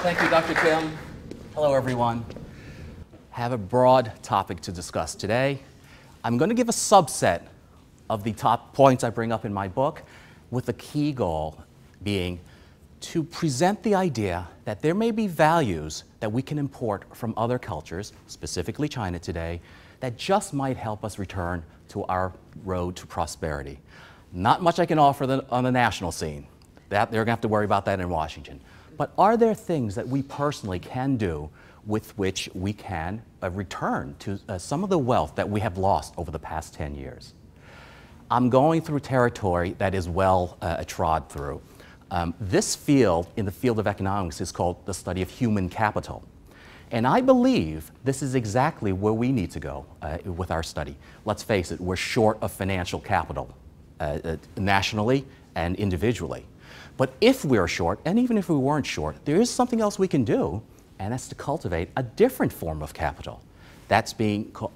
Thank you, Dr. Kim. Hello, everyone. Have a broad topic to discuss today. I'm going to give a subset of the top points I bring up in my book, with the key goal being to present the idea that there may be values that we can import from other cultures, specifically China today, that just might help us return to our road to prosperity. Not much I can offer on the national scene. They're going to have to worry about that in Washington. But are there things that we personally can do with which we can return to some of the wealth that we have lost over the past 10 years? I'm going through territory that is well trod through. This field, in the field of economics, is called the study of human capital. And I believe this is exactly where we need to go with our study. Let's face it, we're short of financial capital, nationally and individually. But if we are short, and even if we weren't short, there is something else we can do, and that's to cultivate a different form of capital. That's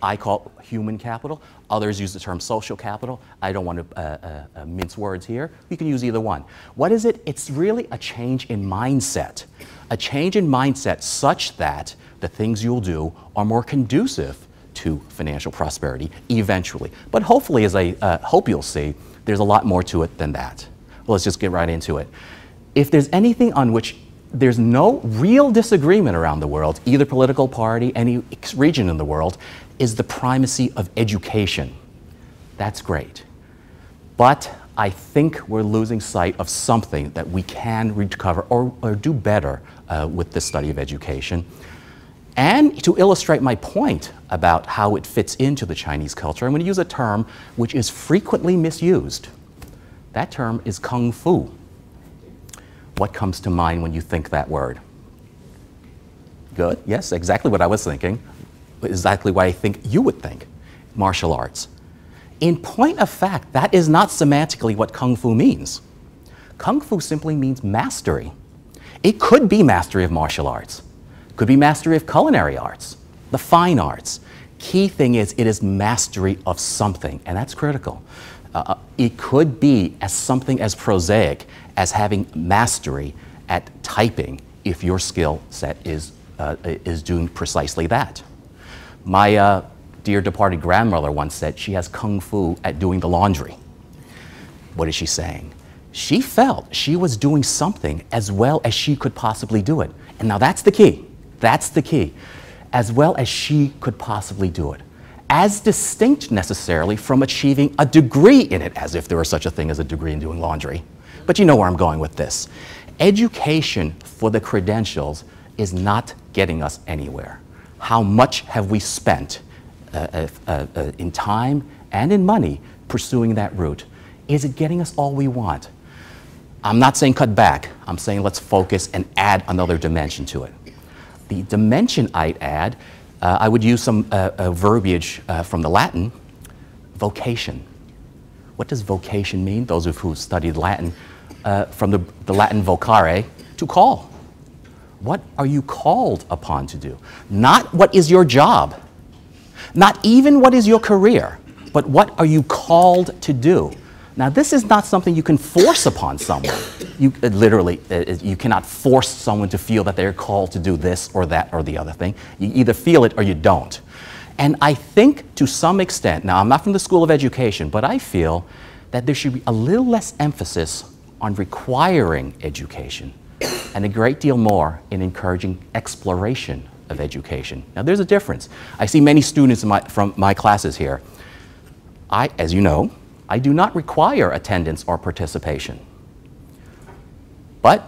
I call human capital. Others use the term social capital. I don't want to mince words here. You can use either one. What is it? It's really a change in mindset. A change in mindset such that the things you'll do are more conducive to financial prosperity eventually. But hopefully, as I hope you'll see, there's a lot more to it than that. Well, let's just get right into it. If there's anything on which there's no real disagreement around the world, either political party, any region in the world, is the primacy of education. That's great. But I think we're losing sight of something that we can recover or do better with the study of education. And to illustrate my point about how it fits into the Chinese culture, I'm going to use a term which is frequently misused. That term is Kung Fu. What comes to mind when you think that word? Good, yes, exactly what I was thinking. Exactly what I think you would think, martial arts. In point of fact, that is not semantically what Kung Fu means. Kung Fu simply means mastery. It could be mastery of martial arts. It could be mastery of culinary arts, the fine arts. Key thing is it is mastery of something, and that's critical. It could be as something as prosaic as having mastery at typing if your skill set is doing precisely that. My dear departed grandmother once said she has Kung Fu at doing the laundry. What is she saying? She felt she was doing something as well as she could possibly do it. And now that's the key. That's the key. As well as she could possibly do it. As distinct necessarily from achieving a degree in it, as if there were such a thing as a degree in doing laundry. But you know where I'm going with this. Education for the credentials is not getting us anywhere. How much have we spent in time and in money pursuing that route? Is it getting us all we want? I'm not saying cut back. I'm saying let's focus and add another dimension to it. The dimension I'd add, I would use some verbiage from the Latin, vocation. What does vocation mean? Those of who studied Latin, from the Latin vocare, to call. What are you called upon to do? Not what is your job, not even what is your career, but what are you called to do? Now, this is not something you can force upon someone. You literally, you cannot force someone to feel that they're called to do this or that or the other thing. You either feel it or you don't. And I think to some extent, now I'm not from the School of Education, but I feel that there should be a little less emphasis on requiring education and a great deal more in encouraging exploration of education. Now, there's a difference. I see many students from my classes here. As you know, I do not require attendance or participation. But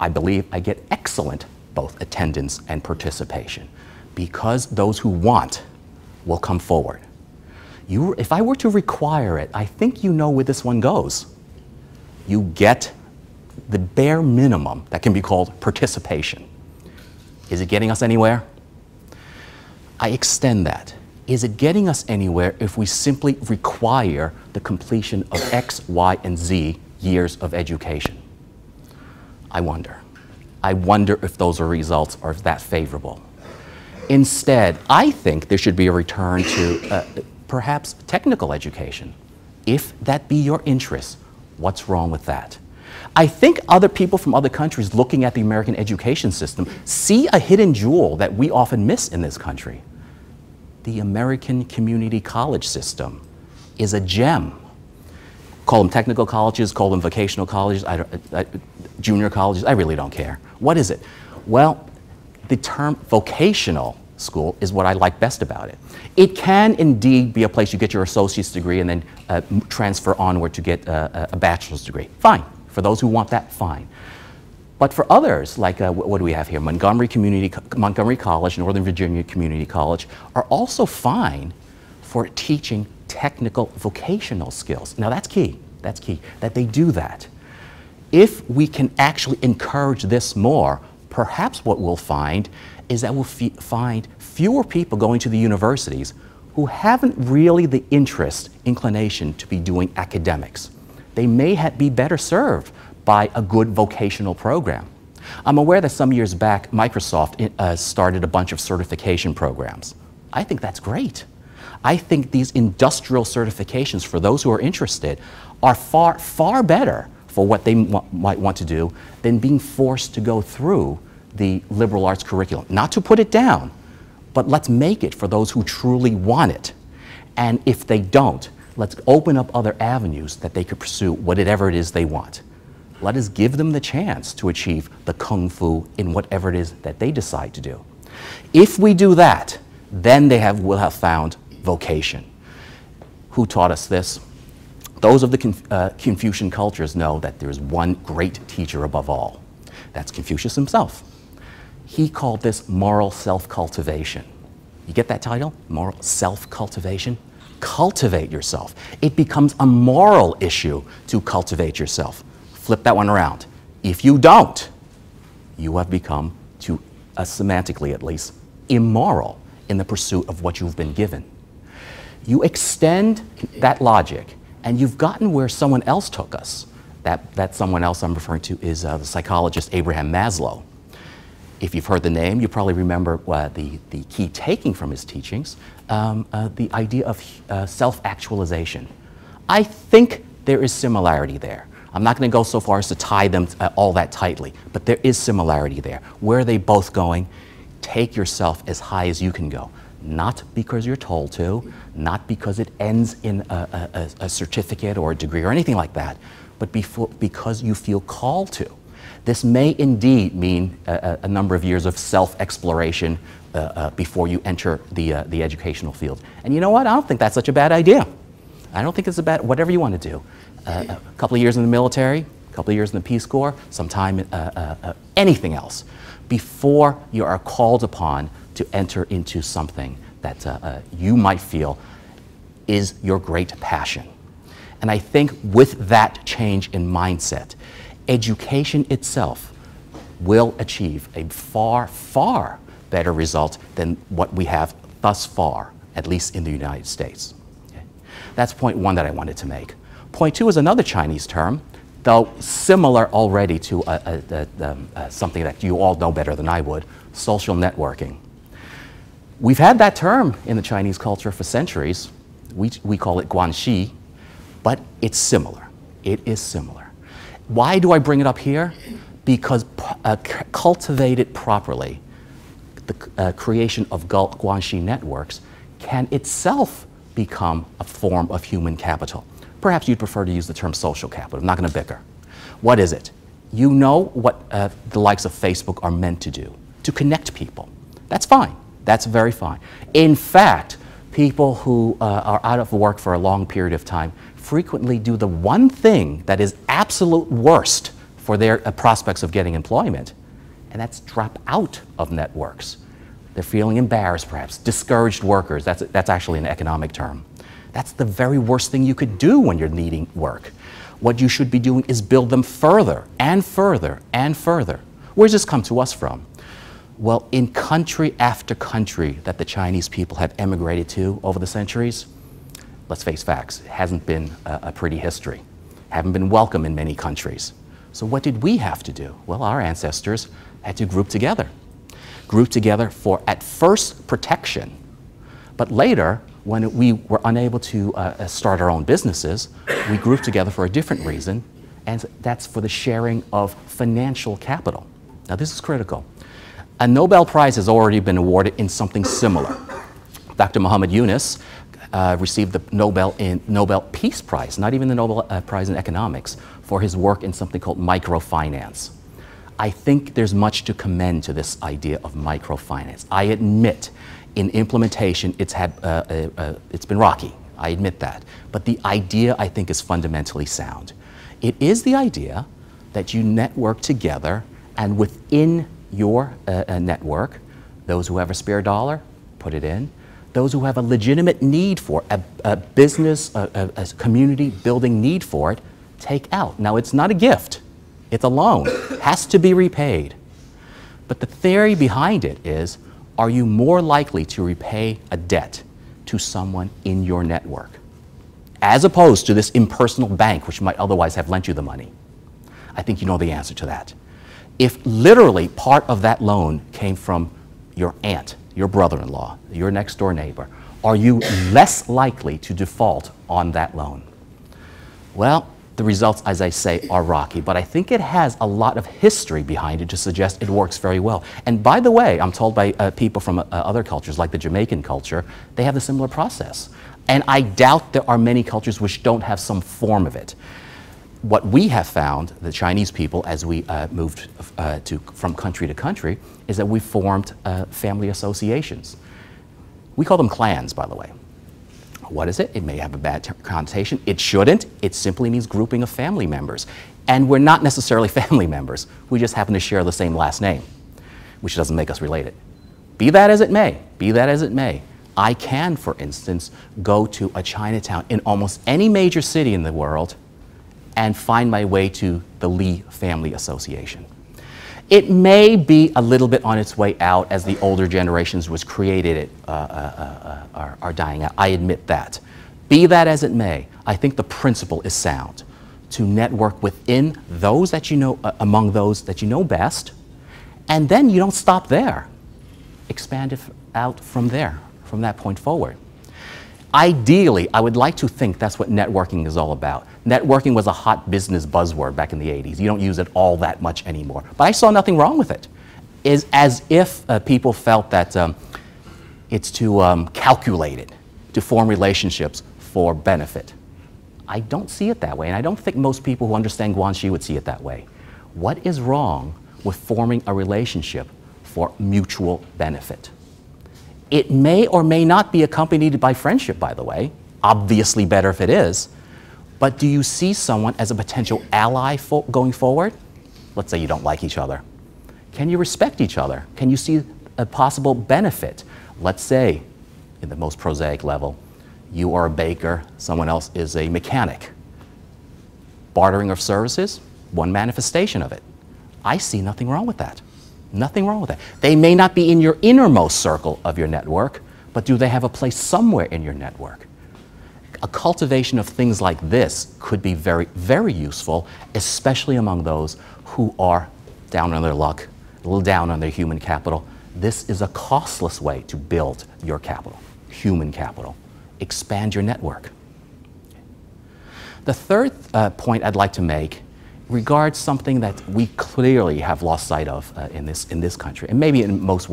I believe I get excellent both attendance and participation because those who want will come forward. If I were to require it, I think you know where this one goes. You get the bare minimum that can be called participation. Is it getting us anywhere? I extend that. Is it getting us anywhere if we simply require the completion of X, Y, and Z years of education? I wonder. I wonder if those are results or if that's favorable. Instead, I think there should be a return to perhaps technical education. If that be your interest, what's wrong with that? I think other people from other countries looking at the American education system see a hidden jewel that we often miss in this country. The American community college system is a gem. Call them technical colleges, call them vocational colleges, junior colleges, I really don't care. What is it? Well, the term vocational school is what I like best about it. It can indeed be a place you get your associate's degree and then transfer onward to get a bachelor's degree. Fine. For those who want that, fine. But for others, like what do we have here? Montgomery College, Northern Virginia Community College are also fine for teaching technical vocational skills. Now that's key, that they do that. If we can actually encourage this more, perhaps what we'll find is that we'll find fewer people going to the universities who haven't really the interest, inclination to be doing academics. They may be better served by a good vocational program. I'm aware that some years back, Microsoft started a bunch of certification programs. I think that's great. I think these industrial certifications for those who are interested are far, far better for what they might want to do than being forced to go through the liberal arts curriculum. Not to put it down, but let's make it for those who truly want it. And if they don't, let's open up other avenues that they could pursue whatever it is they want. Let us give them the chance to achieve the kung fu in whatever it is that they decide to do. If we do that, then will have found vocation. Who taught us this? Those of the Confucian cultures know that there is one great teacher above all. That's Confucius himself. He called this moral self-cultivation. You get that title? Moral self-cultivation? Cultivate yourself. It becomes a moral issue to cultivate yourself. Flip that one around. If you don't, you have become, semantically at least, immoral in the pursuit of what you've been given. You extend that logic, and you've gotten where someone else took us. That someone else I'm referring to is the psychologist Abraham Maslow. If you've heard the name, you probably remember the key taking from his teachings, the idea of self-actualization. I think there is similarity there. I'm not going to go so far as to tie them all that tightly, but there is similarity there. Where are they both going? Take yourself as high as you can go. Not because you're told to, not because it ends in a certificate or a degree or anything like that, but because you feel called to. This may indeed mean a number of years of self-exploration before you enter the educational field. And you know what? I don't think that's such a bad idea. I don't think it's a bad, whatever you want to do. A couple of years in the military, a couple of years in the Peace Corps, some time, anything else, before you are called upon to enter into something that you might feel is your great passion. And I think with that change in mindset, education itself will achieve a far, far better result than what we have thus far, at least in the United States. Okay? That's point one that I wanted to make. Point two is another Chinese term, though similar already to something that you all know better than I would, social networking. We've had that term in the Chinese culture for centuries. We call it guanxi, but it's similar. It is similar. Why do I bring it up here? Because cultivated properly, the creation of guanxi networks can itself become a form of human capital. Perhaps you'd prefer to use the term social capital. I'm not going to bicker. What is it? You know what the likes of Facebook are meant to do, to connect people. That's fine. That's very fine. In fact, people who are out of work for a long period of time frequently do the one thing that is absolute worst for their prospects of getting employment, and that's drop out of networks. They're feeling embarrassed, perhaps, discouraged workers. That's actually an economic term. That's the very worst thing you could do when you're needing work. What you should be doing is build them further and further and further. Where's this come to us from? Well, in country after country that the Chinese people have emigrated to over the centuries, let's face facts, it hasn't been a pretty history. Haven't been welcome in many countries. So what did we have to do? Well, our ancestors had to group together. Group together for, at first, protection. But later, when we were unable to start our own businesses, we grouped together for a different reason, and that's for the sharing of financial capital. Now, this is critical. A Nobel Prize has already been awarded in something similar. Dr. Muhammad Yunus received the Nobel Peace Prize, not even the Nobel Prize in Economics, for his work in something called microfinance. I think there's much to commend to this idea of microfinance. I admit, in implementation, it's been rocky. I admit that. But the idea, I think, is fundamentally sound. It is the idea that you network together, and within your network, those who have a spare dollar, put it in. Those who have a legitimate need for a business, a community building need for it, take out. Now, it's not a gift. It's a loan. It has to be repaid. But the theory behind it is, are you more likely to repay a debt to someone in your network, as opposed to this impersonal bank which might otherwise have lent you the money? I think you know the answer to that. If literally part of that loan came from your aunt, your brother-in-law, your next-door neighbor, are you less likely to default on that loan? Well, the results, as I say, are rocky, but I think it has a lot of history behind it to suggest it works very well. And by the way, I'm told by people from other cultures, like the Jamaican culture, they have a similar process. And I doubt there are many cultures which don't have some form of it. What we have found, the Chinese people, as we moved from country to country, is that we formed family associations. We call them clans, by the way. What is it? It may have a bad connotation. It shouldn't. It simply means grouping of family members. And we're not necessarily family members. We just happen to share the same last name, which doesn't make us related. Be that as it may, I can, for instance, go to a Chinatown in almost any major city in the world and find my way to the Lee Family Association. It may be a little bit on its way out as the older generations which created it are dying out. I admit that. Be that as it may, I think the principle is sound. To network within those that you know, among those that you know best, and then you don't stop there. Expand it out from there, from that point forward. Ideally, I would like to think that's what networking is all about. Networking was a hot business buzzword back in the 80s. You don't use it all that much anymore. But I saw nothing wrong with it. It's as if people felt that it's too calculated to form relationships for benefit. I don't see it that way, and I don't think most people who understand guanxi would see it that way. What is wrong with forming a relationship for mutual benefit? It may or may not be accompanied by friendship, by the way. Obviously better if it is. But do you see someone as a potential ally going forward? Let's say you don't like each other. Can you respect each other? Can you see a possible benefit? Let's say, in the most prosaic level, you are a baker, someone else is a mechanic. Bartering of services, one manifestation of it. I see nothing wrong with that. Nothing wrong with that. They may not be in your innermost circle of your network, but do they have a place somewhere in your network? A cultivation of things like this could be very, very useful, especially among those who are down on their luck, a little down on their human capital. This is a costless way to build your capital, human capital. Expand your network. The third point I'd like to make regards something that we clearly have lost sight of in this country, and maybe in most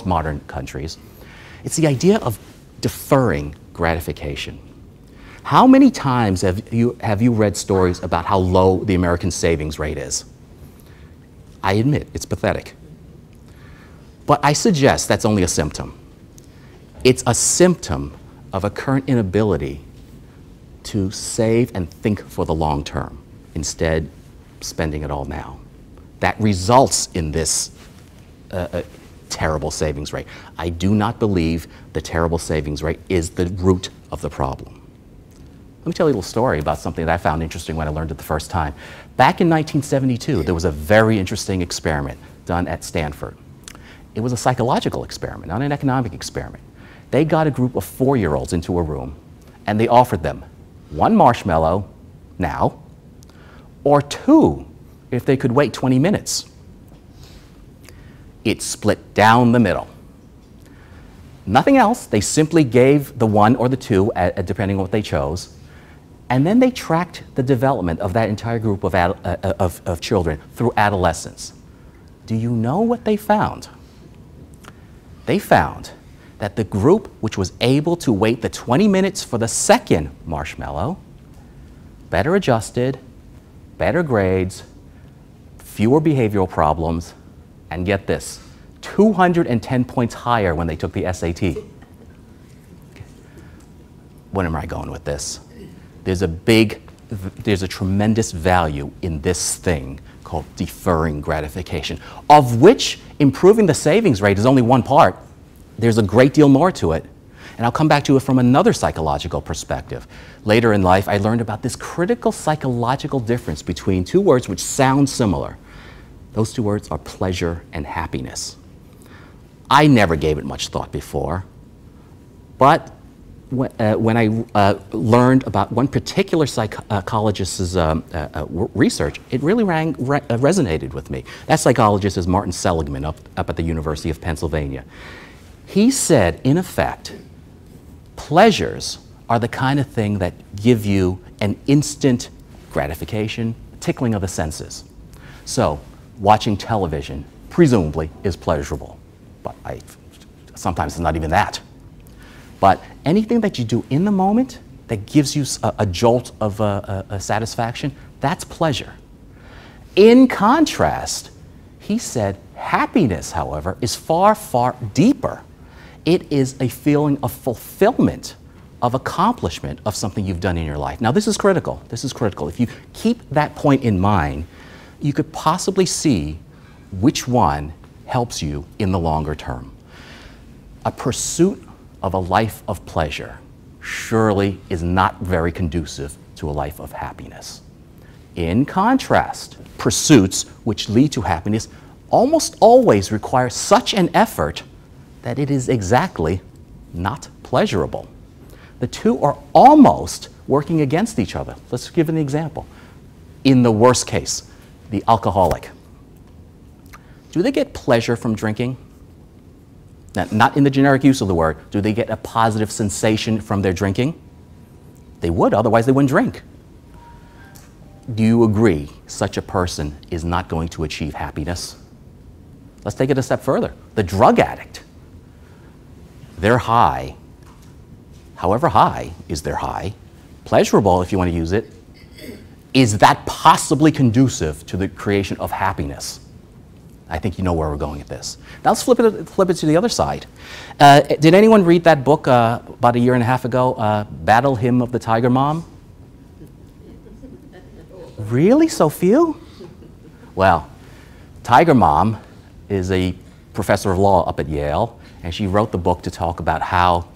modern countries. It's the idea of deferring gratification. How many times have you read stories about how low the American savings rate is? I admit, it's pathetic. But I suggest that's only a symptom. It's a symptom of a current inability to save and think for the long term, instead spending it all now. That results in this terrible savings rate. I do not believe the terrible savings rate is the root of the problem. Let me tell you a little story about something that I found interesting when I learned it the first time. Back in 1972, there was a very interesting experiment done at Stanford. It was a psychological experiment, not an economic experiment. They got a group of 4-year-olds into a room, and they offered them 1 marshmallow now, or 2 if they could wait 20 minutes. It split down the middle. Nothing else. They simply gave the 1 or the 2, depending on what they chose, And then they tracked the development of that entire group of children through adolescence. Do you know what they found? They found that the group which was able to wait the 20 minutes for the second marshmallow, better adjusted, better grades, fewer behavioral problems, and get this, 210 points higher when they took the SAT. Where am I going with this? There's a tremendous value in this thing called deferring gratification, of which improving the savings rate is only one part. There's a great deal more to it. And I'll come back to it from another psychological perspective. Later in life, I learned about this critical psychological difference between two words which sound similar. Those two words are pleasure and happiness. I never gave it much thought before, but when I learned about one particular psychologist's research, it really resonated with me. That psychologist is Martin Seligman up at the University of Pennsylvania. He said, in effect, pleasures are the kind of thing that give you an instant gratification, tickling of the senses. So, watching television, presumably, is pleasurable. But sometimes it's not even that. But anything that you do in the moment that gives you a jolt of satisfaction, that's pleasure. In contrast, he said, happiness, however, is far, far deeper. It is a feeling of fulfillment, of accomplishment of something you've done in your life. Now, this is critical. This is critical. If you keep that point in mind, you could possibly see which one helps you in the longer term. A pursuit of a life of pleasure surely is not very conducive to a life of happiness. In contrast, pursuits which lead to happiness almost always require such an effort that it is exactly not pleasurable. The two are almost working against each other. Let's give an example. In the worst case, the alcoholic. Do they get pleasure from drinking? Now, not in the generic use of the word. Do they get a positive sensation from their drinking? They would, otherwise they wouldn't drink. Do you agree such a person is not going to achieve happiness? Let's take it a step further. The drug addict. Their high, however high is their high, pleasurable if you want to use it, is that possibly conducive to the creation of happiness? I think you know where we're going with this. Now let's flip it to the other side. Did anyone read that book about a year and a half ago, Battle Hymn of the Tiger Mom? Really? So few? Well, Tiger Mom is a professor of law up at Yale, and she wrote the book to talk about how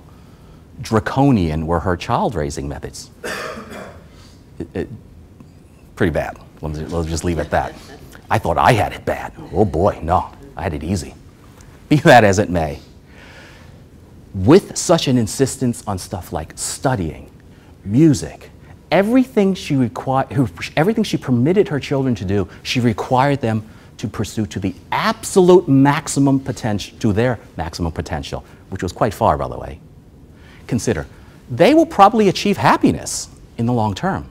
draconian were her child-raising methods. Pretty bad. Let's just leave it at that. I thought I had it bad. Oh boy, no, I had it easy. Be that as it may, with such an insistence on stuff like studying, music, everything she permitted her children to do, she required them to pursue to the absolute maximum potential, to their maximum potential, which was quite far, by the way. Consider, they will probably achieve happiness in the long term.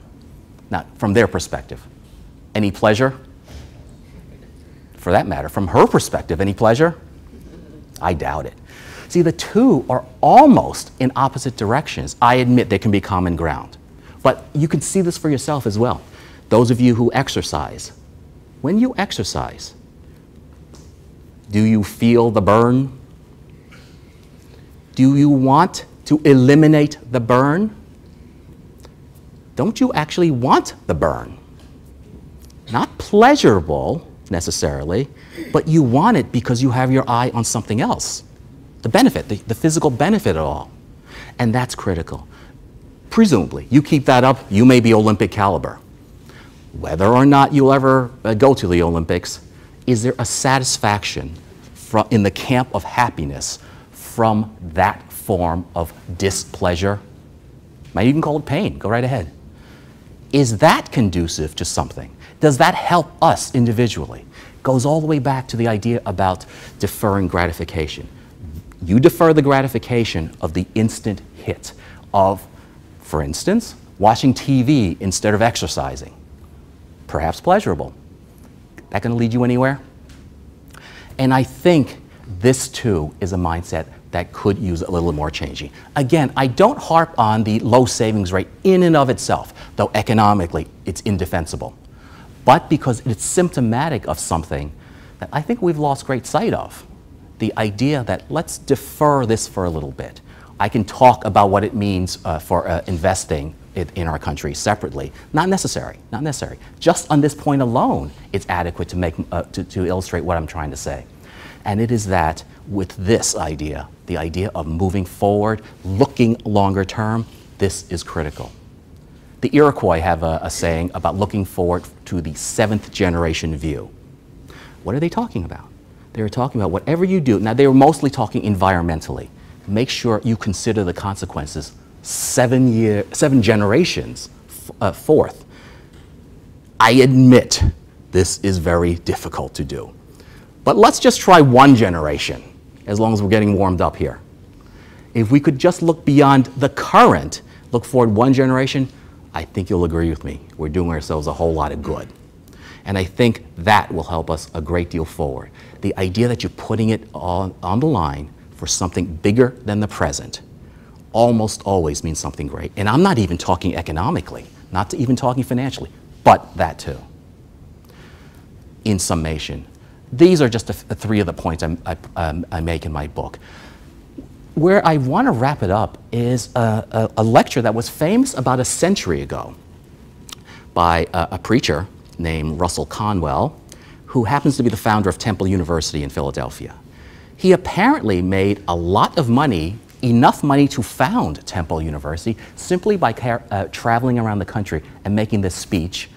Now, from their perspective, any pleasure? For that matter, from her perspective, any pleasure? I doubt it. See, the two are almost in opposite directions. I admit there can be common ground. But you can see this for yourself as well. Those of you who exercise, when you exercise, do you feel the burn? Do you want to eliminate the burn? Don't you actually want the burn? Not pleasurable necessarily, but you want it because you have your eye on something else. The benefit, the physical benefit of it all. And that's critical. Presumably, you keep that up, you may be Olympic caliber. Whether or not you'll ever go to the Olympics, is there a satisfaction in the camp of happiness from that form of displeasure? Might even call it pain, go right ahead. Is that conducive to something? Does that help us individually? Goes all the way back to the idea about deferring gratification. You defer the gratification of the instant hit of, for instance, watching TV instead of exercising. Perhaps pleasurable. That going to lead you anywhere? And I think this too is a mindset that could use a little more changing. Again, I don't harp on the low savings rate in and of itself, though economically it's indefensible, but because it's symptomatic of something that I think we've lost great sight of. The idea that let's defer this for a little bit. I can talk about what it means for investing in our country separately. Not necessary, not necessary. Just on this point alone, it's adequate to illustrate what I'm trying to say. And it is that with this idea, the idea of moving forward, looking longer term, this is critical. The Iroquois have a saying about looking forward to the 7th generation view. What are they talking about? They were talking about whatever you do. Now, they were mostly talking environmentally. Make sure you consider the consequences 7 generations forth. I admit this is very difficult to do. But let's just try 1 generation, as long as we're getting warmed up here. If we could just look beyond the current, look forward 1 generation, I think you'll agree with me. We're doing ourselves a whole lot of good. And I think that will help us a great deal forward. The idea that you're putting it on the line for something bigger than the present almost always means something great. And I'm not even talking economically, not even talking financially, but that too. In summation, these are just 3 of the points I make in my book. Where I want to wrap it up is a lecture that was famous about a century ago by a preacher named Russell Conwell, who happens to be the founder of Temple University in Philadelphia. He apparently made a lot of money, enough money to found Temple University, simply by traveling around the country and making this speech.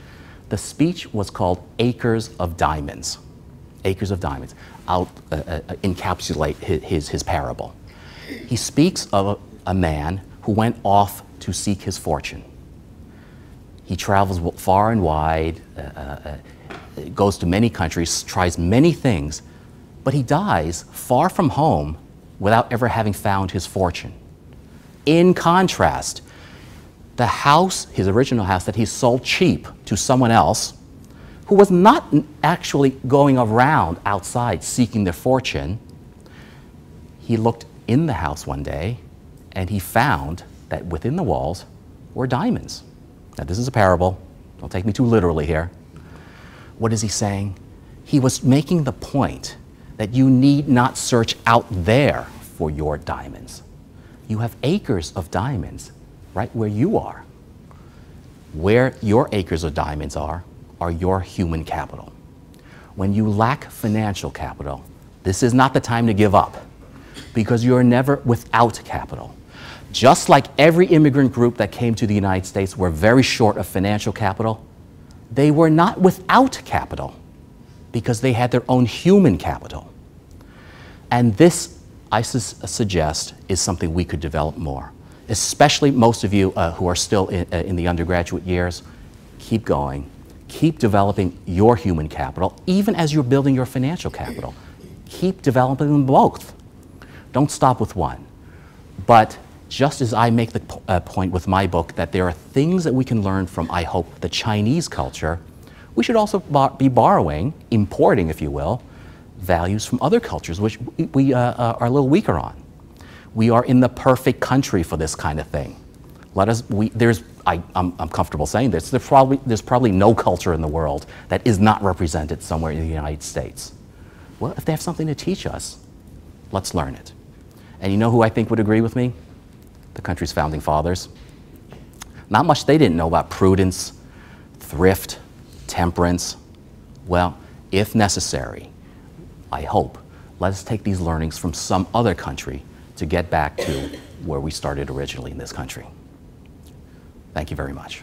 The speech was called Acres of Diamonds. Acres of Diamonds. I'll encapsulate his parable. He speaks of a man who went off to seek his fortune. He travels far and wide, goes to many countries, tries many things, but he dies far from home without ever having found his fortune. In contrast, the house, his original house that he sold cheap to someone else, who was not actually going around outside seeking their fortune, he looked in the house one day and he found that within the walls were diamonds. Now, this is a parable. Don't take me too literally here. What is he saying? He was making the point that you need not search out there for your diamonds. You have acres of diamonds right where you are. Where your acres of diamonds are your human capital. When you lack financial capital, this is not the time to give up, because you're never without capital. Just like every immigrant group that came to the United States were very short of financial capital, they were not without capital because they had their own human capital. And this, I suggest, is something we could develop more. Especially most of you who are still in the undergraduate years, keep going. Keep developing your human capital, even as you're building your financial capital. Keep developing them both. Don't stop with one. But just as I make the point with my book that there are things that we can learn from, I hope, the Chinese culture, we should also be borrowing, importing, if you will, values from other cultures, which we are a little weaker on. We are in the perfect country for this kind of thing. I'm comfortable saying this, there's probably no culture in the world that is not represented somewhere in the United States. Well, if they have something to teach us, let's learn it. And you know who I think would agree with me? The country's founding fathers. Not much they didn't know about prudence, thrift, temperance. Well, if necessary, I hope, let us take these learnings from some other country to get back to where we started originally in this country. Thank you very much.